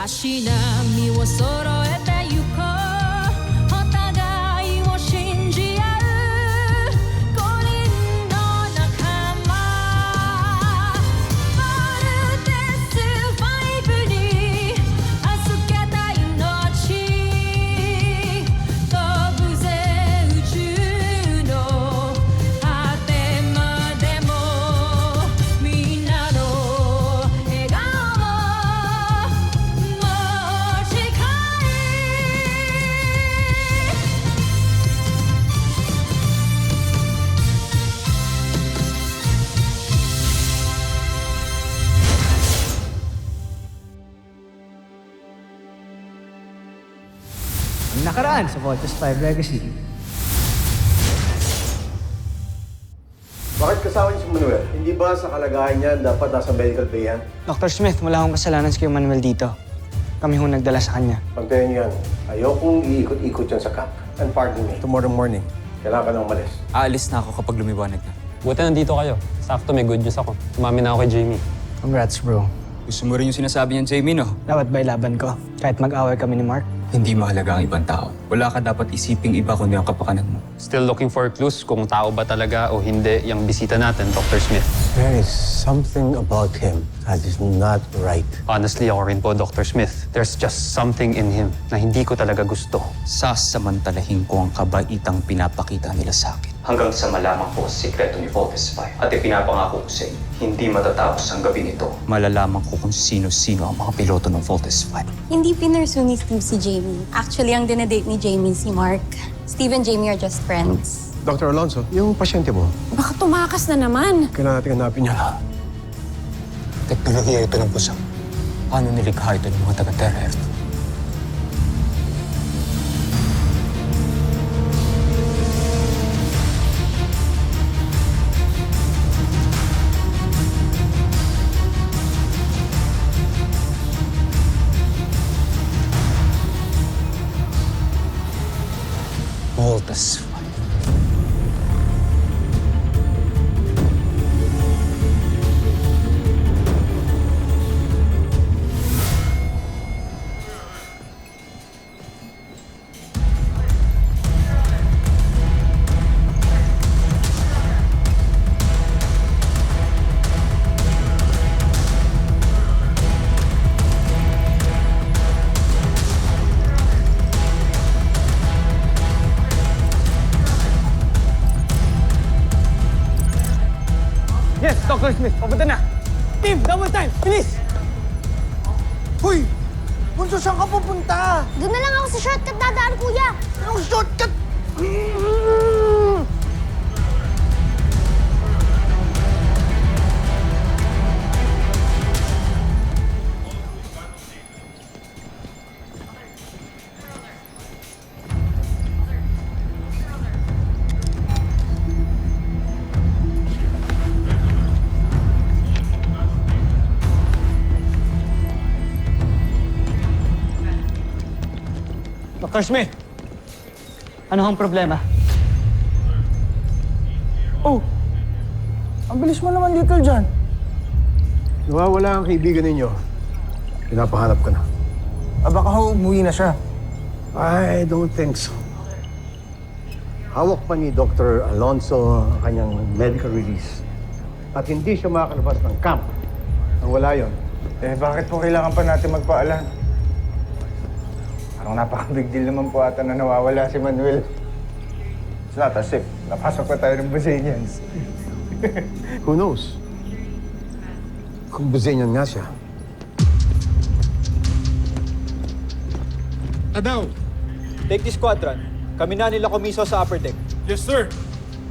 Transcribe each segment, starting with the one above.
足並みを揃えてゆこうお互いを信じ合う5人の仲間まるでスファイブに預けた命飛ぶぜ宇宙の果てまでもみんなの笑顔持ち帰Ang nakaraan sa Voltes 5 Legacy. Bakit kasama niyo si Manuel? Hindi ba sa kalagayan niya dapat nasa medical bay yan? Dr. Smith, wala akong kasalanan sa Kuya Manuel dito. Kami hong nagdala sa kanya. Pagtayo niyo yan, ayokong iikot-ikot yan sa camp. And pardon me, tomorrow morning, kailangan ka nang umalis. Aalis na ako kapag lumiwanag na. Buti nandito kayo. Sakto may good news ako. Umami na ako kay Jamie. Congrats, bro. Gusto mo rin yung sinasabi niyan, Jamie, no? Dapat ba ilaban ko? Kahit mag-away kami ni Mark? Hindi mahalaga ang ibang tao. Wala ka dapat isiping iba kundi ang kapakanan mo. Still looking for clues kung tao ba talaga o hindi yung bisita natin, Dr. Smith. There is something about him that is not right. Honestly, ako rin po, Dr. Smith. There's just something in him na hindi ko talaga gusto. Sasamantalahin ko ang kabaitang pinapakita nila sa akin. Hanggang sa malaman ko ang sikreto ni Voltes 5. At ipinapangako ko sa inyo, hindi matatapos ang gabi nito. Malalaman ko kung sino-sino ang mga piloto ng Voltes 5. Hindi pinursu ni Steve si Jamie. Actually, ang dinedate ni Jamie si Mark. Steve and Jamie are just friends. Dr. Alonso, yung pasyente mo, Baka tumakas na naman. kailangan natin hanapin niya. Teknolohiya ito ng pusang. Paano nilikha ito ng mga taga-Terra F? Voltes 5. Yes, Dr. Smith, papunta na! Team, double time! Bilis! Hoy! Bunso, saan ka pupunta? Doon na lang ako sa shortcut dadaan, kuya. Anong shortcut? Dr. Smith! Ano ang problema? Oh! Ang bilis mo naman, Little John. Nawawala ang kaibigan ninyo. Pinapahanap ka na. Baka umuwi na siya. I don't think so. Hawak pa ni Dr. Alonso ang kanyang medical release. At hindi siya makakalabas ng camp nang wala yon. Bakit po kailangan pa natin magpaalam? Parang napaka-big deal naman po ata na nawawala si Manuel. It's not as if napasok pa tayo ng Brazilians. Who knows? Kung Brazilian nga siya. Adaw, take this squadron. Kami na nila komiso sa upper deck. Yes, sir.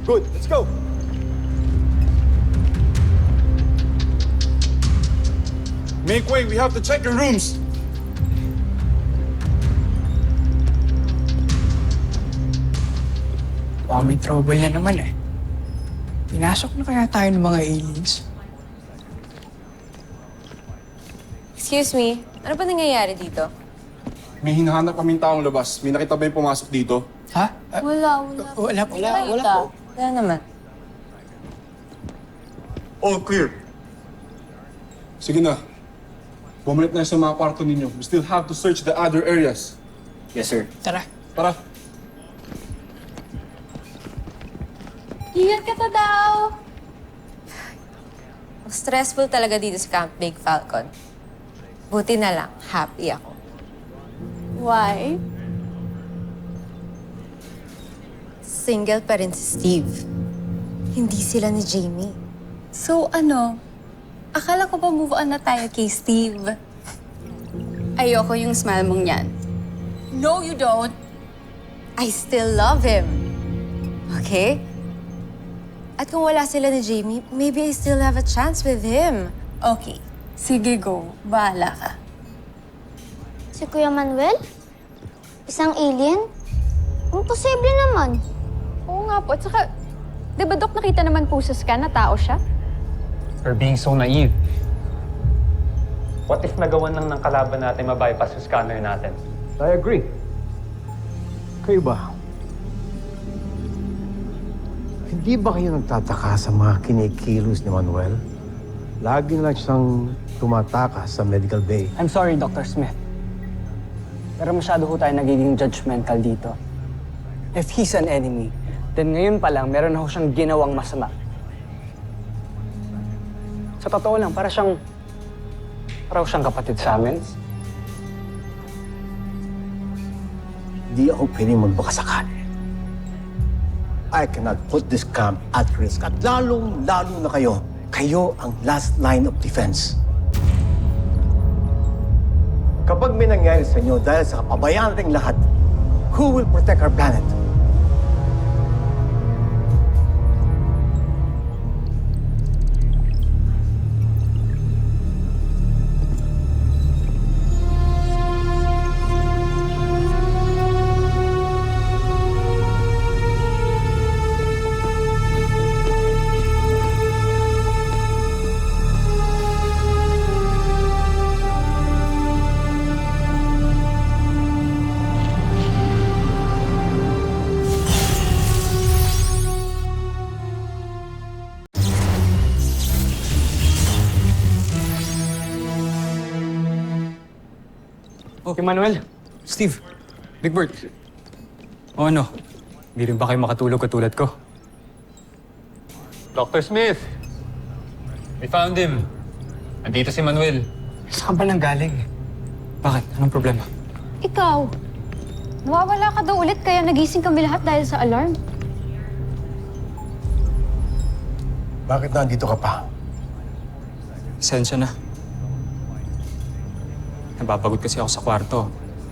Good, let's go. Make way. We have to check your rooms. Baka may trouble na naman eh. Pinasok na kaya tayo ng mga aliens? Excuse me, ano ba nangyayari dito? May hinahanap kaming taong labas. May nakita ba yung pumasok dito? Ha? Wala. Wala po. Wala naman. All clear. Sige na. Bumalik na sa mga kwarto ninyo. We still have to search the other areas. Yes, sir. Tara. Tara. Ingat ka ta daw! Stressful talaga dito sa Camp Big Falcon. Buti na lang, happy ako. Why? Single pa rin si Steve. Hindi sila ni Jamie. So ano? Akala ko ba move on na tayo kay Steve? Ayoko yung smile mong yan. No, you don't. I still love him. Okay? At kung wala sila ni Jamie, maybe I still have a chance with him. Okay. Sige, go. Bahala ka. Si Kuya Manuel? Isang alien? Imposible naman. Oo nga po. At saka, di ba, Dok, nakita naman po sa scan na tao siya? We're being so naive. What if nagawan lang ng kalaban natin ma-bypass yung scanner natin? I agree. Kayo ba? Hindi ba kayo nagtataka sa mga kinikilos ni Manuel? Lagi na lang siyang tumatakas sa medical bay. I'm sorry, Dr. Smith. Pero masyado ho tayo nagiging judgmental dito. If he's an enemy, then ngayon pa lang meron na ho siyang ginawang masama. Sa totoo lang, para siyang kapatid sa amin. Hindi ako pwedeng magbakasakali. I cannot put this camp at risk. At lalong-lalo na kayo. Kayo ang last line of defense. Kapag may nangyari sa inyo dahil sa kapabayaan nating lahat, who will protect our planet? Oh, Manuel. Steve. Big Bird. O ano? Hindi rin ba kayo makatulog katulad ko? Dr. Smith! We found him. Andito si Manuel. Saan ba nang galing? Bakit? Anong problema? Ikaw. Nawawala ka daw ulit kaya nagising kami lahat dahil sa alarm. Bakit nandito ka pa? Sensya na. Napapagod kasi ako sa kwarto.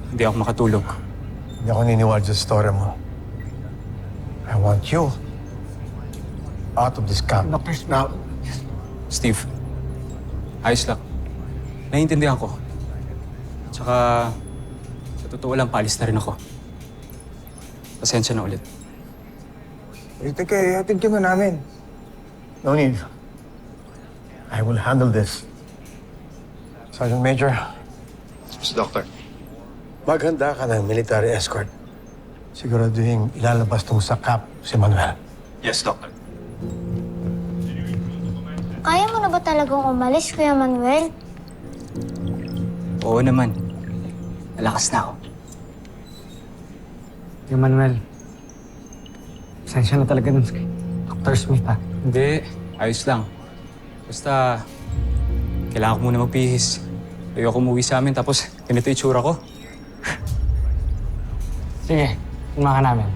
Hindi ako makatulog. Hindi ako niniwala sa story mo. I want you out of this camp. Dr. Smith. Now, Steve, ayos lang. Naiintindihan ko. Tsaka, sa totoo lang, paalis na rin ako. Pasensya na ulit. Hatid ka na namin. no need. I will handle this. Sergeant Major, Doctor. maghanda ka ng military escort. Siguraduhin ilalabas tong sa camp si Manuel. Yes, Doctor. Kaya mo na ba talagang umalis, Kuya Manuel? Oo naman. Malakas na ako. Yung Manuel, pasensya na talaga dun kay Dr. Smith, ha? Hindi. Ayos lang. Basta, kailangan ko muna magpihis. Ayoko umuwi sa amin tapos ganito itsura ko. Sige, tumahan ka namin.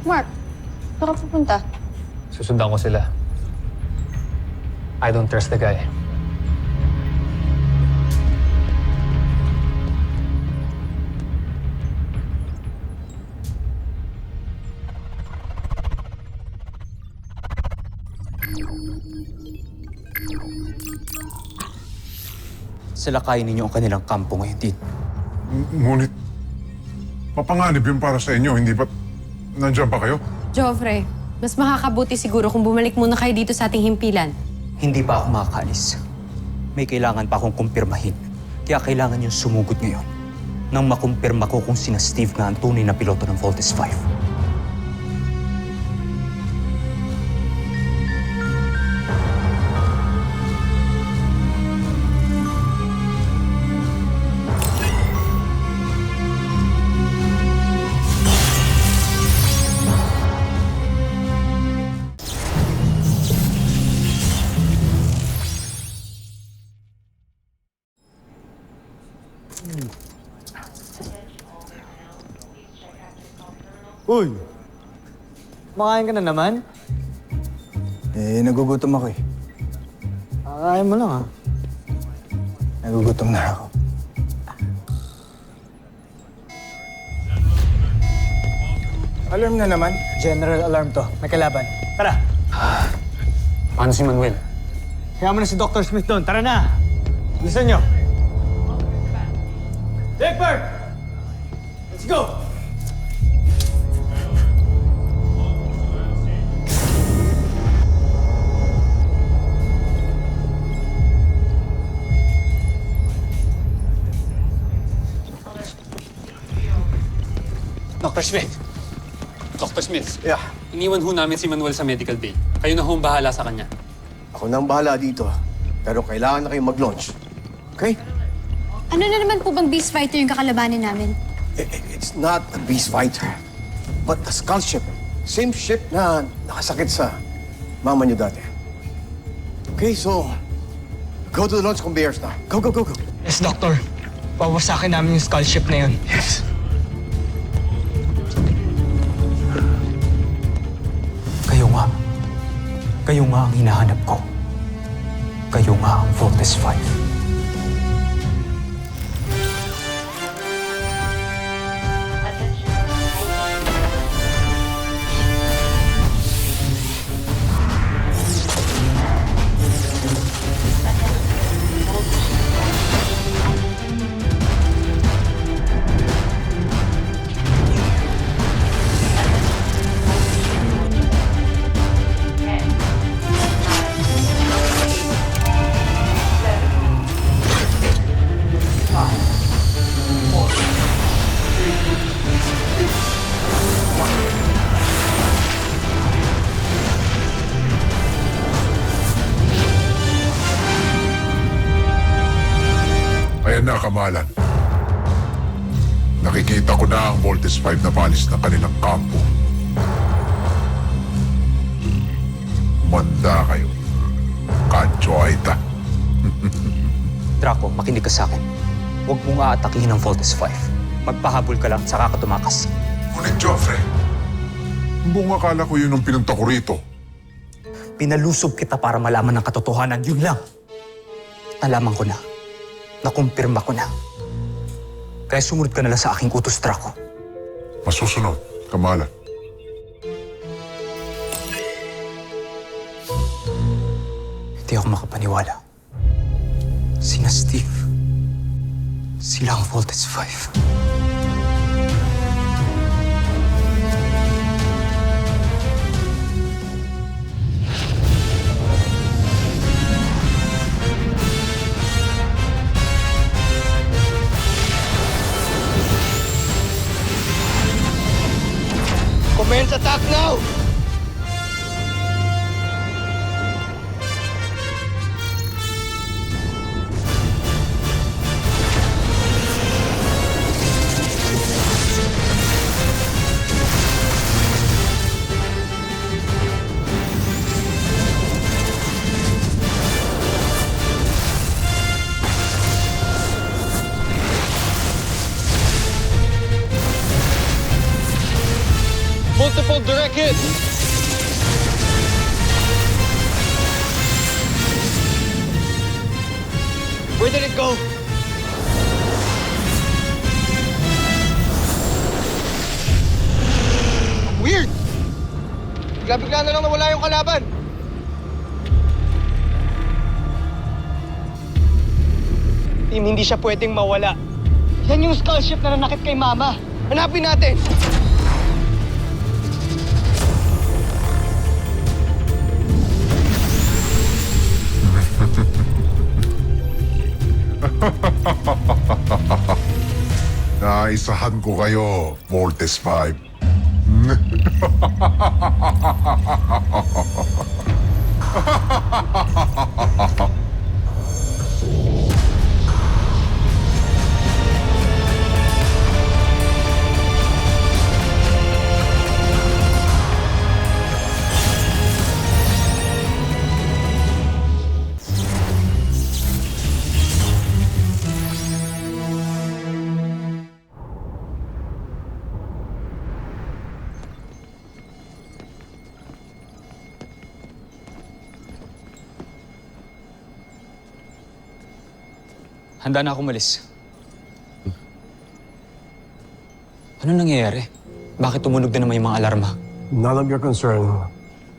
Mark, saan ka pupunta? Susundan ko sila. I don't trust the guy. Salakayin ninyo ang kanilang kampo ngayon din. Ngunit, mapanganib yun para sa inyo, hindi ba nandiyan pa kayo? Joffrey, mas makakabuti siguro kung bumalik muna kayo dito sa ating himpilan. Hindi pa ako makakaalis. May kailangan pa akong kumpirmahin. Kaya kailangan yung sumugod ngayon nang makumpirma ko kung sina Steve nga ang tunay na piloto ng Voltes 5. Uy! Makain ka na naman? Nagugutom ako eh. Kakain mo lang ah. Nagugutom na ako. Alarm na naman. General alarm to. May kalaban. Tara! Paano si Manuel? Kaya mo na si Dr. Smith doon. Tara na! Listen nyo! Egbert! Let's go! Dr. Smith! Dr. Smith, Yeah, iniwan ho namin si Manuel sa medical bay. Kayo na ho ang bahala sa kanya. ako nang bahala dito. Pero kailangan na kayong mag-launch. Okay? Ano na naman po bang beast fighter yung kakalabanin namin? It's not a beast fighter, but a skull ship. Same ship na nakasakit sa mama niyo dati. Okay, so go to the launch conveyors na. Go, go, go, go. Yes, Doctor. Pawasakin namin yung skull ship na yun. Yes. Kayo nga ang hinahanap ko. Kayo nga ang Voltes 5. Ayan na, Kamalan. Nakikita ko na ang Voltes 5 na palis ng kanilang kampo. Manda kayo. Kancho Aita. Draco, makinig ka sa akin. Huwag mong aatakihin ang Voltes 5. Magpahabol ka lang, saka ka tumakas. Ngunit, Joffrey, buong akala ko yun ang pinunta ko rito. Pinalusob kita para malaman ng katotohanan, yun lang. Nalaman ko na. Nakumpirma ko na. Kaya sumunod ka na lang sa aking utos, Draco. Masusunod, Kamalan. Hindi ako makapaniwala. Sina Steve. Sila ang Voltes 5. Commence attack now! Multiple direct hits! Where did it go? Weird! Bigla-bigla na lang nawala yung kalaban. Team, hindi siya pwedeng mawala. Yan yung skull ship na nanakit kay Mama. Hanapin natin! Naisahan ko kayo, Voltes 5. handa na ako umalis. Ano nangyayari? Bakit tumunog na naman yung mga alarma? None of your concern.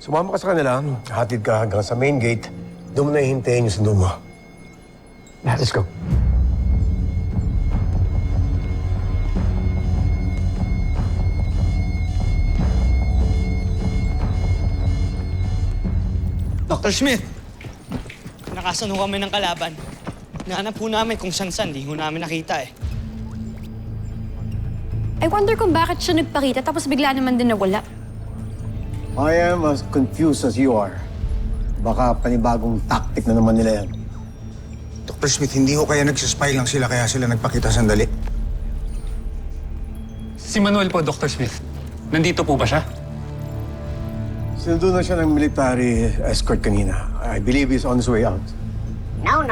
Sumama ka sa kanila, hatid ka hanggang sa main gate, doon mo na hihintayin yung sundo mo. Let's go. Dr. Smith! Nakasan ho kami ng kalaban. Nahanap po namin kung saan-saan, di ho namin nakita eh. I wonder kung bakit siya nagpakita tapos bigla naman din nawala. I am as confused as you are. Baka panibagong tactic na naman nila yan. Dr. Smith, hindi ko kaya nagsispy lang sila kaya sila nagpakita sandali. Si Manuel po, Dr. Smith. Nandito po ba siya? Sinundo na siya ng military escort kanina. I believe he's on his way out. No.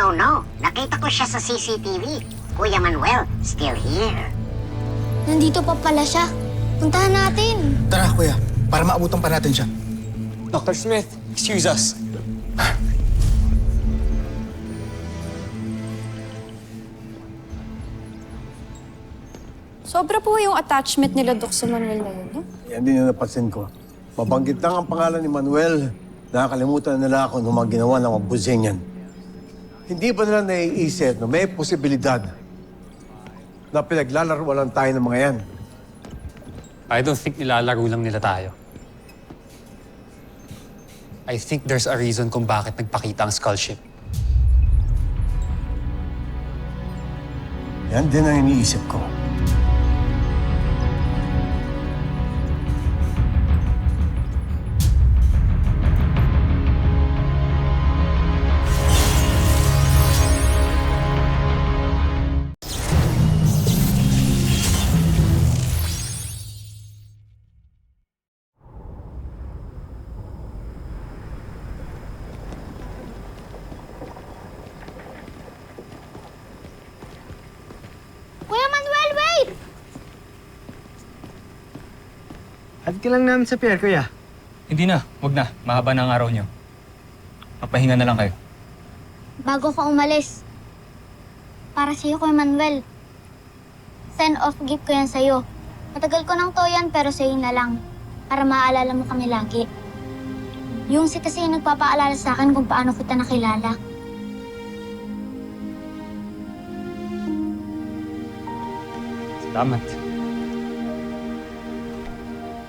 Nakita ko siya sa CCTV. Kuya Manuel, still here. Nandito pa pala siya. Puntahan natin. Tara, kuya. Para maabutan pa natin siya. Dr. Smith, excuse us. Sobra po yung attachment nila, Dok, sa Manuel na yun, no? Yan din yung napansin ko. Mabanggit lang ang pangalan ni Manuel. Nakakalimutan na nila ako ng mga ginawa ng mga busing yan. Hindi ba nila naiisip na may posibilidad na pinaglalaruan lang tayo ng mga yan? I don't think nilalaro lang nila tayo. I think there's a reason kung bakit nagpakita ang skull ship. Yan din ang iniisip ko. Kuya Manuel, wait! Hatid ka lang namin sa pier, kuya. Hindi na, wag na. Mahaba na ang araw niyo. Papahinga na lang kayo. Bago ka umalis. Para sa'yo, Kuya Manuel. Send off gift ko yan sa'yo. Matagal ko nang to yan, pero sa'yo na lang. Para maaalala mo kami lagi. Yung si kasi yung nagpapaalala sa akin kung paano kita nakilala. Salamat.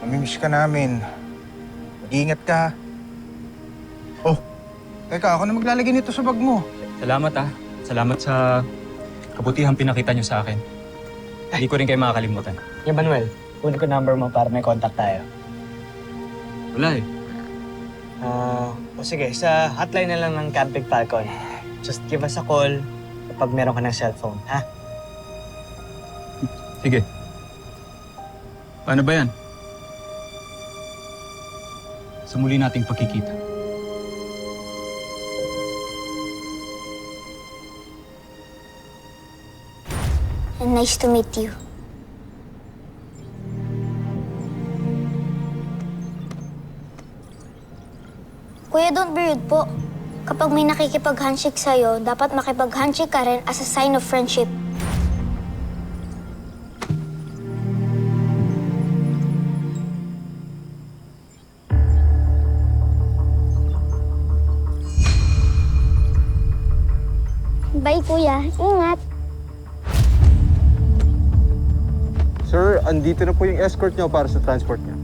Namimiss ka namin. Mag-iingat ka. Oh, teka, ako na maglalagay nito sa bag mo. Salamat Salamat sa kabutihang pinakita niyo sa akin. Hindi ko rin kayo makakalimutan. Kuya Manuel, kunin ko number mo para may contact tayo. Wala eh. O sige, sa hotline na lang ng Camping Falcon. Just give us a call kapag meron ka ng cellphone, ha? Sige. Paano ba yan? Sa muli nating pagkikita. And nice to meet you. Kuya, don't be rude po. Kapag may nakikipag-handshake sa'yo, dapat makipag-handshake ka rin as a sign of friendship. Bye, Kuya. Ingat. Sir, andito na po yung escort niyo para sa transport niyo.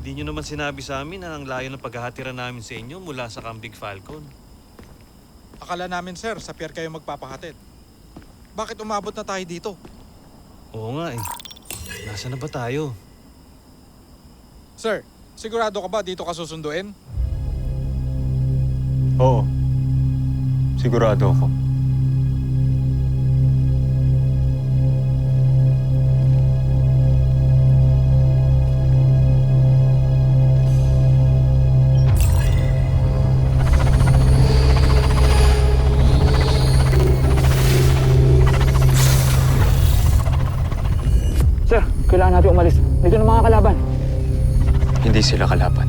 Hindi nyo naman sinabi sa amin na ang layo ng paghahatiran namin sa inyo mula sa Camping Falcon. Akala namin, sir, sa pier kayo magpapahatid. Bakit umabot na tayo dito? Oo nga eh. Nasaan na ba tayo? Sir, sigurado ka ba dito ka susunduin? Oo. Sigurado ako. Kailangan natin umalis. Dito na mga kalaban. Hindi sila kalaban.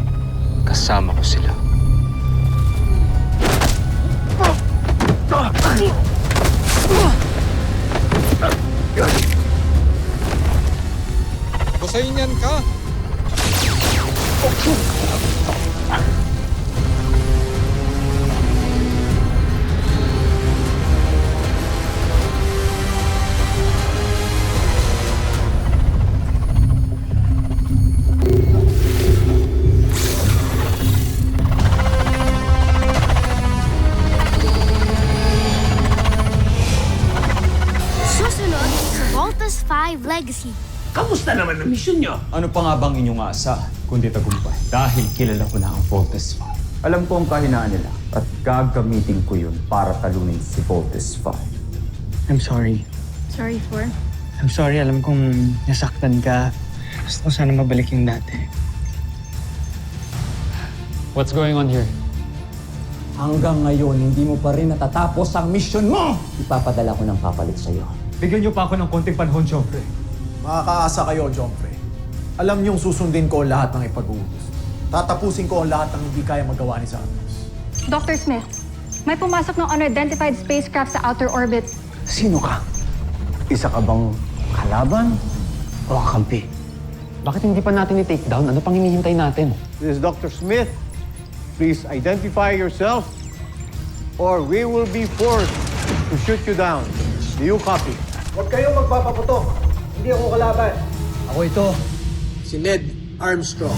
Kasama ko sila. Gusayin yan ka! Susunod sa Voltes 5 Legacy. Kamusta naman ang misyon nyo? Ano pa nga bang inyong asa, kundi tagumpay? Dahil kilala ko na ang Voltes 5. Alam ko ang kahinaan nila at gagamitin ko yun para talunin si Voltes 5. I'm sorry. Sorry for? I'm sorry. Alam kong nasaktan ka. Gusto ko sana mabalik yung dati. What's going on here? Hanggang ngayon, hindi mo pa rin natatapos ang mission mo! Ipapadala ko ng papalit sa'yo. Bigyan niyo pa ako ng konting panahon, Joffrey. Makakaasa kayo, Joffrey. Alam niyong susundin ko ang lahat ng ipag-utos. Tatapusin ko ang lahat ng hindi kaya magawa ni Santos. Dr. Smith, may pumasok ng unidentified spacecraft sa outer orbit. Sino ka? Isa ka bang kalaban o kakampi? Bakit hindi pa natin i-take down? Ano pang hinihintay natin? This is Dr. Smith. Please identify yourself or we will be forced to shoot you down. Do you copy? Huwag kayong magpapaputok. Hindi ako kalaban. Ako ito, si Ned Armstrong.